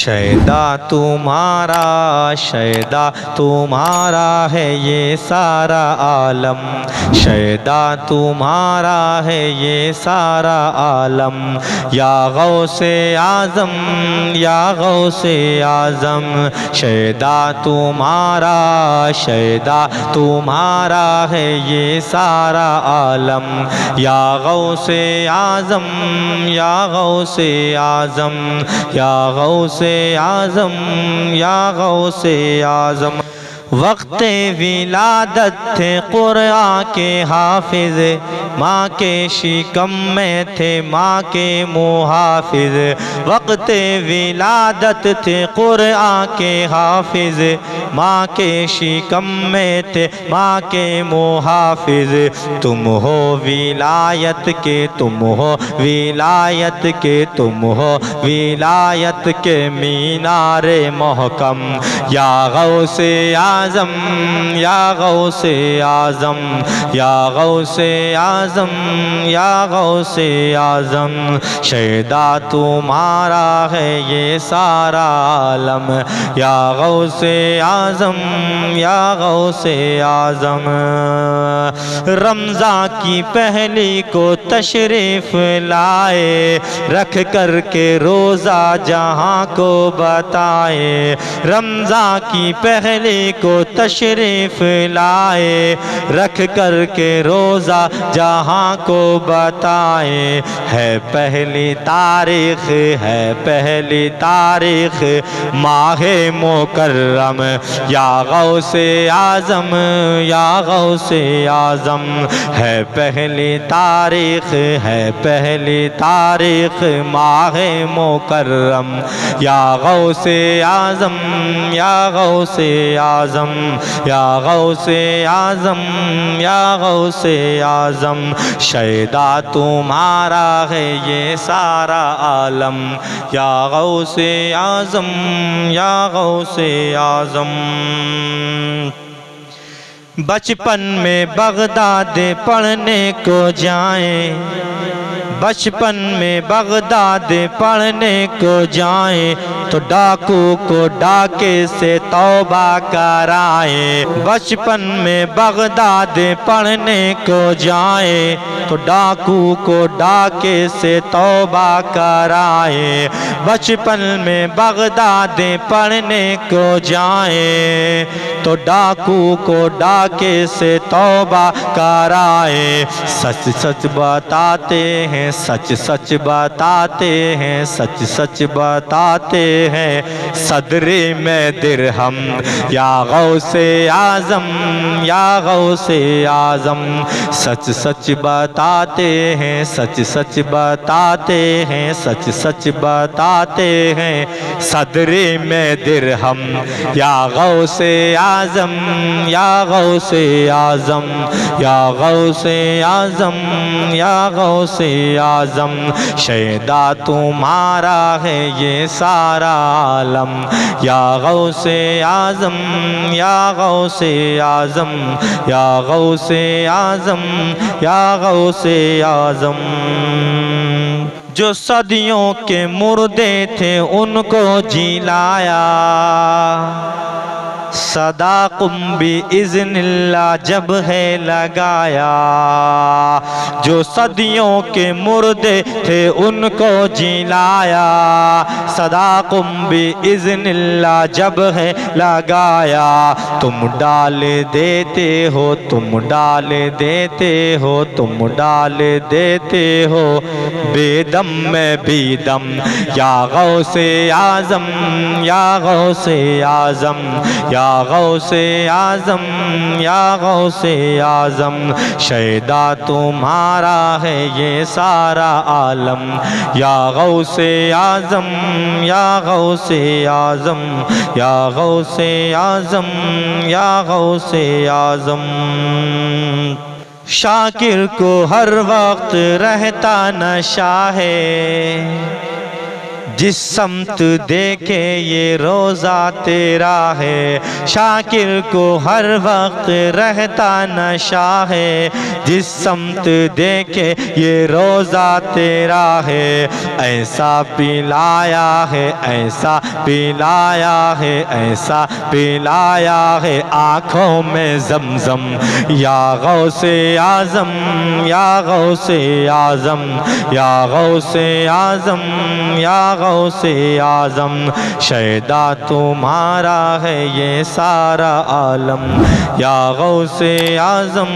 شیدا تمہارا ہے یہ سارا عالم، شیدا تمہارا ہے یہ سارا عالم، یا غوث اعظم یا غوث اعظم، شیدا تمہارا ہے یہ سارا عالم، یا غوث اعظم یا غوث اعظم، یا غوث اعظم یا غوث اعظم۔ وقت ولادت تھے قرآن کے حافظ، ماں کے شکم میں تھے ماں کے محافظ، وقت ولادت تھے قرآن کے حافظ، ماں کے شکم میں تھے ماں کے محافظ، تم ہو ولایت کے، تم ہو ولایت کے، تم ہو ولایت کے مینار محکم، یا غوث اعظم یا غوث اعظم، یا غوث اعظم یا غوث اعظم، شیدا تمہارا ہے یہ سارا عالم، یا غوث اعظم یا غوث اعظم۔ رمضان کی پہلی کو تشریف لائے، رکھ کر کے روزہ جہاں کو بتائے، رمضان کی پہلی کو تشریف لائے، رکھ کر کے روزہ جہاں کو بتائے، ہے پہلی تاریخ، ہے پہلی تاریخ ماہ مکرم، یا غوث اعظم یا غوث اعظم، ہے پہلی تاریخ، ہے پہلی تاریخ ماہ مکرم، یا غوث اعظم یا غوث اعظم، یا غوث اعظم یا غوث اعظم، شیدا تمہارا ہے یہ سارا عالم، یا غوث اعظم یا غوث اعظم۔ بچپن میں بغداد پڑھنے کو جائیں، بچپن میں بغداد پڑھنے کو جائیں، تو ڈاکو کو ڈاکے سے توبہ کرائیں، بچپن میں بغداد پڑھنے کو جائیں، تو ڈاکو کو ڈاکے سے توبہ کرائیں، بچپن میں بغداد پڑھنے کو جائیں، تو ڈاکو کو ڈاکے سے توبہ کرائیں، سچ سچ بتاتے ہیں، سچ سچ بتاتے ہیں، سچ سچ بتاتے ہیں، صدر میں درہم، یا غوث اعظم یا غوث اعظم، سچ سچ بتاتے ہیں، سچ سچ بتاتے ہیں، سچ سچ بتاتے ہیں، صدر میں درہم، یا غوث اعظم یا غوث اعظم، یا غوث اعظم یا غوث اعظم، شیدا تمہارا ہے یہ سارا عالم، یا غوث اعظم یا غوث اعظم، یا غوث اعظم یا غوث اعظم۔ جو صدیوں کے مردے تھے ان کو جلایا، صداقم بِإِذْنِ اللہ جب ہے لگایا، جو صدیوں کے مردے تھے ان کو جلایا، صداقم بِإِذْنِ اللہ جب ہے لگایا، تم ڈال دیتے ہو، تم ڈال دیتے ہو، تم ڈال دیتے ہو بے دم میں بھی دم، یا غوث اعظم یا غوث اعظم، یا غوث اعظم یا غوث اعظم، شیدا تمہارا ہے یہ سارا عالم، یا غوث اعظم یا غوث اعظم، یا غوث اعظم یا غوث اعظم۔ شاکر کو ہر وقت رہتا نشہ ہے، جس سمت دیکھے یہ روزہ تیرا ہے، شاکر کو ہر وقت رہتا نشہ ہے، جس سمت دیکھے یہ روزہ تیرا ہے، ایسا پلایا ہے، ایسا پلایا ہے، ایسا پلایا ہے آنکھوں میں زمزم، یا غوث اعظم، یا غوث اعظم، یا غوث اعظم، یا غوث اعظم، شیدا تمہارا ہے یہ سارا عالم، یا غوث اعظم،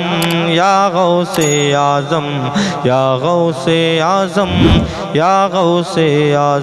یا غوث اعظم، یا غوث اعظم، یا غوث اعظم۔